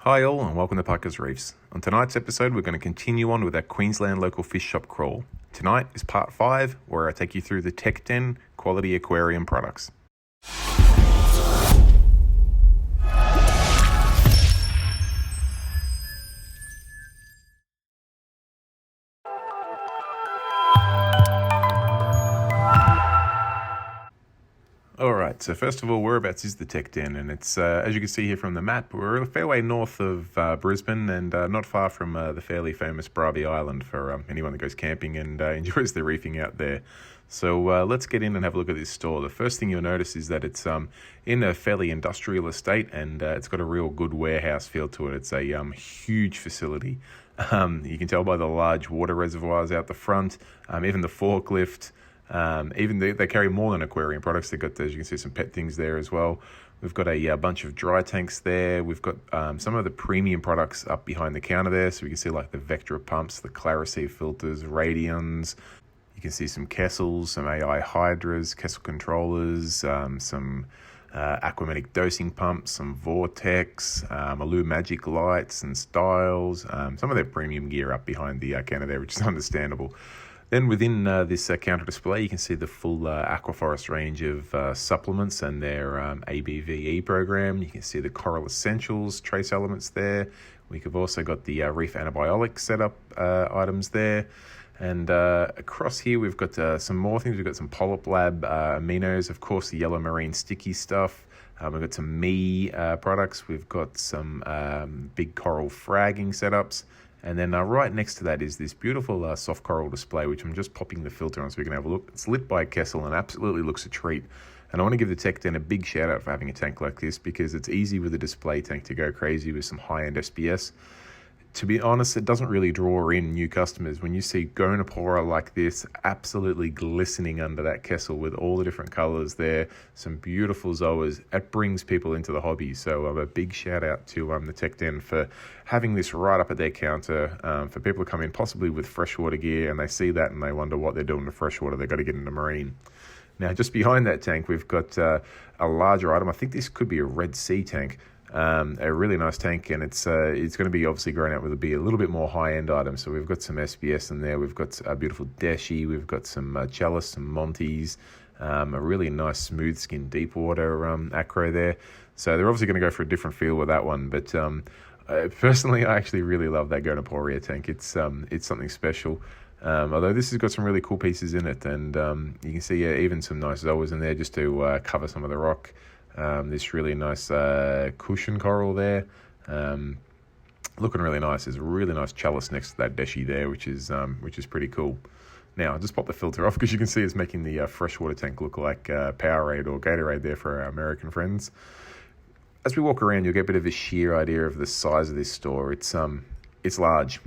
Hi all and welcome to Parker's Reefs. On tonight's episode we're going to continue on with our Queensland local fish shop crawl. Tonight is part 5 where I take you through the Tech Den quality aquarium products. Alright, so first of all, whereabouts is the Tech Den? And it's, as you can see here from the map, we're a fair way north of Brisbane and not far from the fairly famous Bribie Island for anyone that goes camping and enjoys the reefing out there. So let's get in and have a look at this store. The first thing you'll notice is that it's in a fairly industrial estate and it's got a real good warehouse feel to it. It's a huge facility. You can tell by the large water reservoirs out the front, even the forklift. Even they carry more than aquarium products. They've got, as you can see, some pet things there as well. We've got a bunch of dry tanks there. We've got some of the premium products up behind the counter there. So we can see like the Vectra pumps, the Clariceve filters, Radions. You can see some Kessels, some AI Hydras, Kessel controllers, some Aquamatic dosing pumps, some Vortex, Alu Magic lights and styles. Some of their premium gear up behind the counter there, which is understandable. Then within this counter display, you can see the full Aquaforest range of supplements and their ABVE program. You can see the Coral Essentials trace elements there. We've also got the Reef Antibiotic setup items there. And across here, we've got some more things. We've got some Polyp Lab aminos, of course, the yellow marine sticky stuff. We've got some Me products. We've got some big coral fragging setups. And then right next to that is this beautiful soft coral display, which I'm just popping the filter on so we can have a look. It's lit by Kessel and absolutely looks a treat. And I want to give the Tech Den a big shout out for having a tank like this because it's easy with a display tank to go crazy with some high-end SPS. To be honest, it doesn't really draw in new customers. When you see Gonapora like this, absolutely glistening under that Kessel with all the different colors there, some beautiful Zoas, it brings people into the hobby. So a big shout out to the Tech Den for having this right up at their counter for people to come in possibly with freshwater gear and they see that and they wonder what they're doing to freshwater. They've got to get into marine. Now, just behind that tank, we've got a larger item. I think this could be a Red Sea tank. A really nice tank, and it's going to be obviously grown out with a little bit more high-end items. So we've got some SBS in there. We've got a beautiful Deshi. We've got some Chalice, some Montes, a really nice smooth skin deep water acro there. So they're obviously going to go for a different feel with that one. But personally, I actually really love that Gonaporia tank. It's something special. Although this has got some really cool pieces in it, and you can see even some nice Zoas in there just to cover some of the rock. This really nice cushion coral there, looking really nice. There's a really nice Chalice next to that Deshi there, which is pretty cool. Now, I'll just pop the filter off because you can see it's making the freshwater tank look like Powerade or Gatorade there for our American friends. As we walk around, you'll get a bit of a sheer idea of the size of this store. It's large.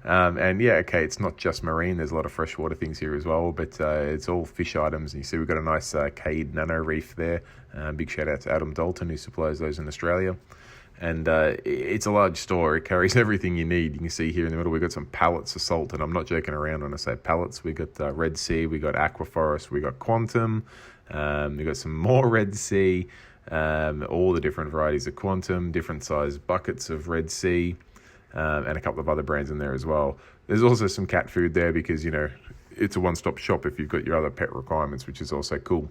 And yeah, okay, it's not just marine. There's a lot of freshwater things here as well, but it's all fish items. And you see we've got a nice Cade Nano Reef there. Big shout out to Adam Dalton who supplies those in Australia. And it's a large store. It carries everything you need. You can see here in the middle we've got some pallets of salt, and I'm not joking around when I say pallets. We've got Red Sea, we've got Aquaforest, we've got Quantum, we've got some more Red Sea, all the different varieties of Quantum, different size buckets of Red Sea. And a couple of other brands in there as well. There's also some cat food there because, you know, it's a one-stop shop if you've got your other pet requirements, which is also cool.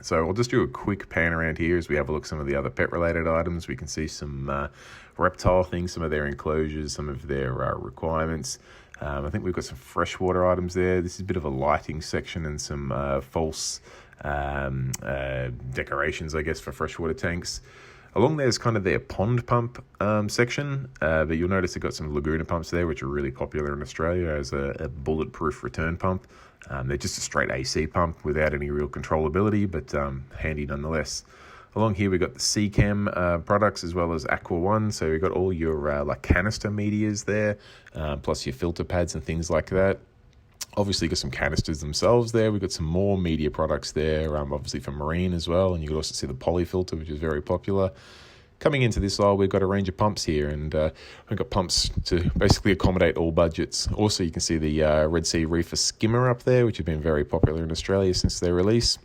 So I'll just do a quick pan around here as we have a look at some of the other pet-related items. We can see some reptile things, some of their enclosures, some of their requirements. I think we've got some freshwater items there. This is a bit of a lighting section and some false decorations, I guess, for freshwater tanks. Along there is kind of their pond pump section, but you'll notice they've got some Laguna pumps there, which are really popular in Australia as a bulletproof return pump. They're just a straight AC pump without any real controllability, but handy nonetheless. Along here, we've got the Seachem products as well as Aqua One. So we've got all your like canister medias there, plus your filter pads and things like that. Obviously, got some canisters themselves there. We've got some more media products there, obviously for marine as well. And you can also see the poly filter, which is very popular. Coming into this aisle, we've got a range of pumps here, and we've got pumps to basically accommodate all budgets. Also, you can see the Red Sea Reefer Skimmer up there, which has been very popular in Australia since their release.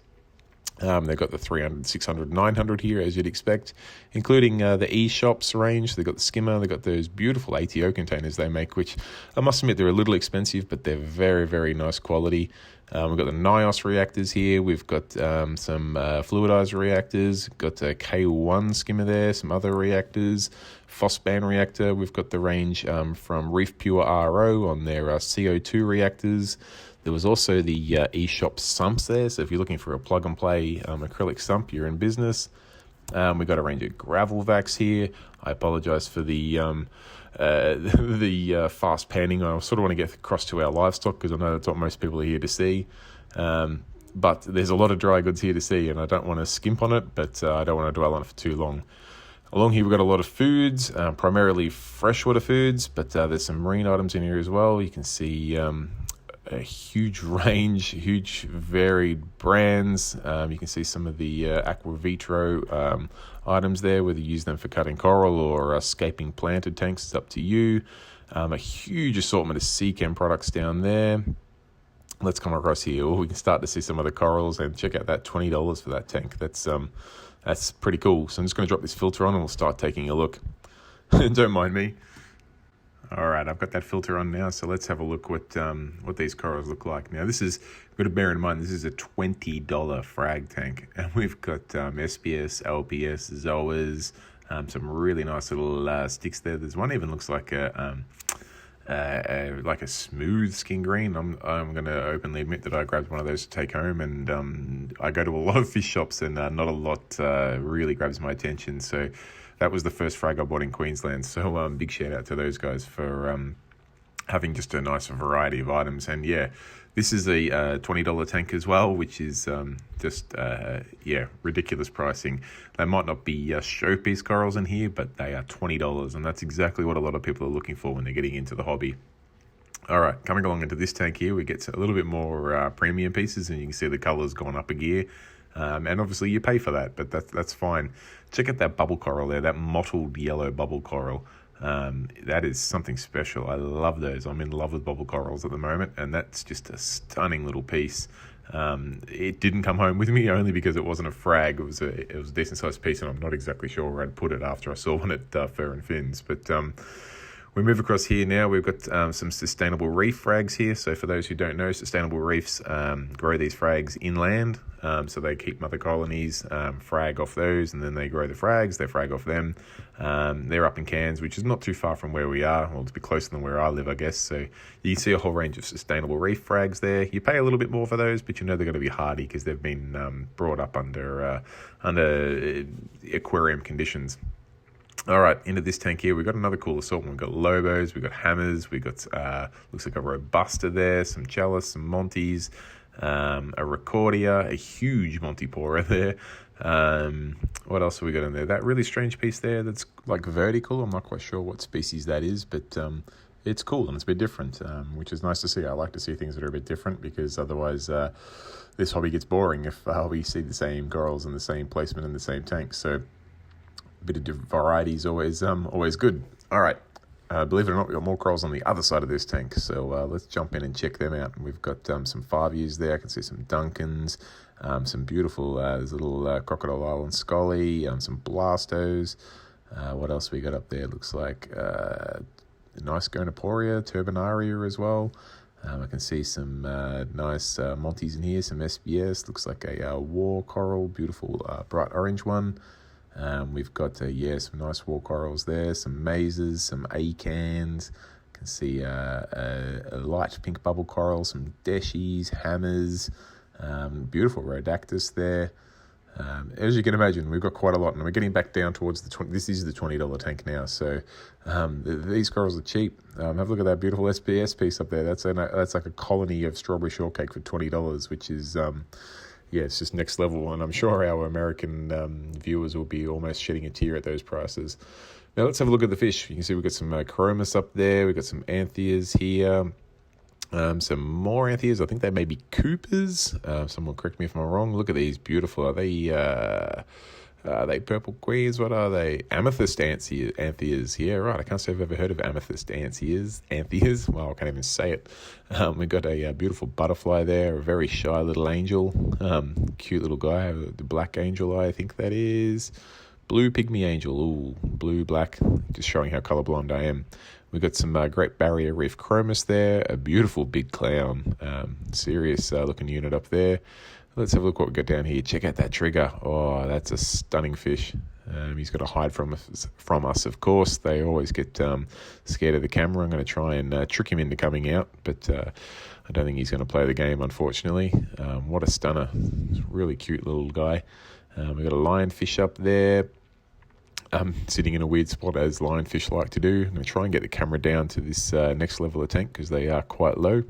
They've got the 300, 600, 900 here, as you'd expect, including the eShops range. They've got the skimmer. They've got those beautiful ATO containers they make, which I must admit they're a little expensive, but they're very, very nice quality. We've got the NIOS reactors here. We've got some fluidizer reactors. Got a K1 skimmer there, some other reactors. Phosban reactor. We've got the range from Reef Pure RO on their CO2 reactors. There was also the eShop sumps there, so if you're looking for a plug-and-play acrylic sump, you're in business. We've got a range of gravel vacs here. I apologise for the fast panning. I sort of want to get across to our livestock because I know that's what most people are here to see. But there's a lot of dry goods here to see, and I don't want to skimp on it, but I don't want to dwell on it for too long. Along here, we've got a lot of foods, primarily freshwater foods, but there's some marine items in here as well. You can see a huge range, huge varied brands. You can see some of the Aqua Vitro items there, whether you use them for cutting coral or scaping planted tanks, it's up to you. A huge assortment of sea chem products down there. Let's come across here. We can start to see some of the corals and check out that $20 for that tank. That's pretty cool. So I'm just going to drop this filter on and we'll start taking a look. Don't mind me. All right, I've got that filter on now, so let's have a look what these corals look like. Now, this is, you've got to bear in mind, this is a $20 frag tank, and we've got SPS, LPS, Zoas, some really nice little sticks there. There's one even looks like a smooth skin green. I'm going to openly admit that I grabbed one of those to take home, and I go to a lot of fish shops, and not a lot really grabs my attention. So that was the first frag I bought in Queensland. So big shout out to those guys for having just a nice variety of items. And yeah, this is a $20 tank as well, which is ridiculous pricing. They might not be showpiece corals in here, but they are $20, and that's exactly what a lot of people are looking for when they're getting into the hobby. All right, coming along into this tank here, we get a little bit more premium pieces, and you can see the colour's gone up a gear. And obviously you pay for that, but that's fine. Check out that bubble coral there, that mottled yellow bubble coral. That is something special. I love those. I'm in love with bubble corals at the moment, and that's just a stunning little piece. It didn't come home with me only because it wasn't a frag. It was a decent sized piece, and I'm not exactly sure where I'd put it after I saw one at Fur and Fins. But we move across here now. We've got some sustainable reef frags here. So for those who don't know, sustainable reefs grow these frags inland. So they keep mother colonies, frag off those, and then they grow the frags, they frag off them. They're up in Cairns, which is not too far from where we are. Well, it's a bit closer than where I live, I guess. So you can see a whole range of sustainable reef frags there. You pay a little bit more for those, but you know they're going to be hardy because they've been brought up under aquarium conditions. All right, into this tank here, we've got another cool assortment. We've got Lobos, we've got Hammers, we've got, looks like a Robusta there, some Chalice, some Monties, a Recordia, a huge Montipora there. What else have we got in there? That really strange piece there that's like vertical. I'm not quite sure what species that is, but it's cool and it's a bit different, which is nice to see. I like to see things that are a bit different because otherwise this hobby gets boring if we see the same corals in the same placement in the same tank. So a bit of different variety is always good. All right, believe it or not, we've got more corals on the other side of this tank, so let's jump in and check them out. We've got some 5-years there. I can see some Duncans, some beautiful there's a little Crocodile Island Scully, some Blastos. What else we got up there? Looks like nice Gonoporia, Turbinaria as well. I can see some nice Monties in here, some SBS. Looks like a war coral, beautiful bright orange one. We've got some nice war corals there, some mazes, some acans. Can see a light pink bubble coral, some deshies, hammers, beautiful Rhodactis there. As you can imagine, we've got quite a lot, and we're getting back down towards the this is the $20 tank now. So these corals are cheap. Have a look at that beautiful SPS piece up there. That's like a colony of strawberry shortcake for $20, which is it's just next level, and I'm sure our American viewers will be almost shedding a tear at those prices. Now let's have a look at the fish. You can see we've got some chromis up there. We've got some Anthias here. Some more Anthias. I think they may be Coopers. Someone correct me if I'm wrong. Look at these, beautiful. Are they Are they purple queens? What are they? Amethyst antheas. Yeah, right. I can't say I've ever heard of amethyst antheas. Well, I can't even say it. We've got a beautiful butterfly there, a very shy little angel. Cute little guy, the black angel eye, I think that is. Blue pygmy angel. Ooh, blue, black. Just showing how colourblind I am. We've got some Great Barrier Reef chromis there. A beautiful big clown. Serious looking unit up there. Let's have a look what we got down here. Check out that trigger. Oh, that's a stunning fish. He's got to hide from us, of course. They always get scared of the camera. I'm going to try and trick him into coming out, but I don't think he's going to play the game, unfortunately. What a stunner. Really cute little guy. We've got a lionfish up there. Sitting in a weird spot, as lionfish like to do. I'm going to try and get the camera down to this next level of tank because they are quite low.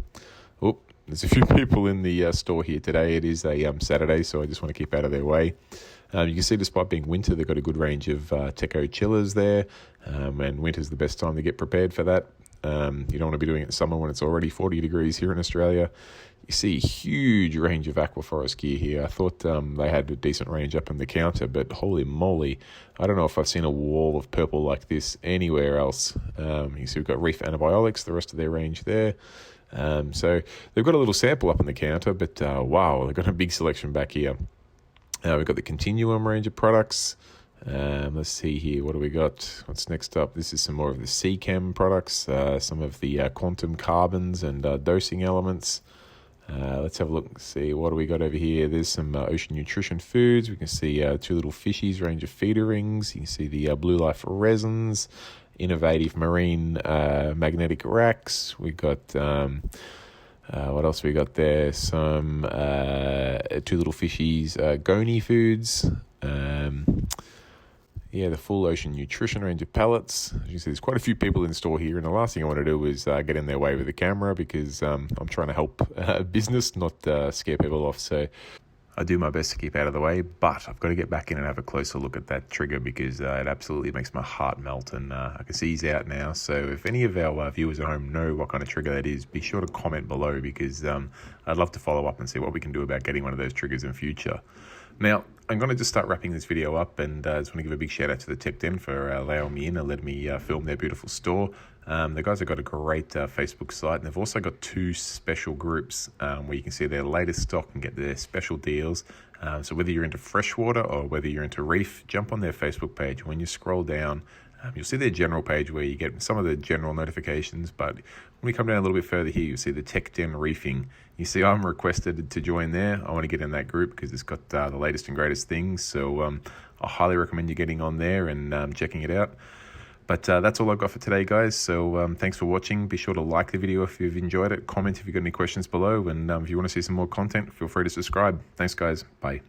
Oh, there's a few people in the store here today. It is a Saturday, so I just want to keep out of their way. You can see, despite being winter, they've got a good range of Teco chillers there, and winter's the best time to get prepared for that. You don't want to be doing it in summer when it's already 40 degrees here in Australia. You see a huge range of Aquaforest gear here. I thought they had a decent range up on the counter, but holy moly, I don't know if I've seen a wall of purple like this anywhere else. You see we've got Reef Antibiotics, the rest of their range there. So they've got a little sample up on the counter, but wow, they've got a big selection back here. We've got the Continuum range of products. Let's see here, what do we got? What's next up? This is some more of the Seachem products, some of the quantum carbons and dosing elements. Let's have a look and see what do we got over here. There's some Ocean Nutrition foods. We can see two little fishies, range of feeder rings. You can see the Blue Life resins, innovative marine magnetic racks. We got what else we got there? Some two little fishies, Goni foods. Yeah, the full Ocean Nutrition range of pallets. As you can see, there's quite a few people in store here, and the last thing I want to do is get in their way with the camera because I'm trying to help business, not scare people off. So I do my best to keep out of the way, but I've got to get back in and have a closer look at that trigger because it absolutely makes my heart melt, and I can see he's out now. So if any of our viewers at home know what kind of trigger that is, be sure to comment below because I'd love to follow up and see what we can do about getting one of those triggers in future. Now, I'm going to just start wrapping this video up, and I just want to give a big shout out to the Tech Den for allowing me in and letting me film their beautiful store. The guys have got a great Facebook site, and they've also got two special groups where you can see their latest stock and get their special deals. So whether you're into freshwater or whether you're into reef, jump on their Facebook page. When you scroll down, you'll see their general page where you get some of the general notifications, but when we come down a little bit further here, you'll see the Tech Den Reefing. You see I'm requested to join there. I want to get in that group because it's got the latest and greatest things. So I highly recommend you getting on there and checking it out. But that's all I've got for today, guys. So thanks for watching. Be sure to like the video if you've enjoyed it. Comment if you've got any questions below. And if you want to see some more content, feel free to subscribe. Thanks, guys. Bye.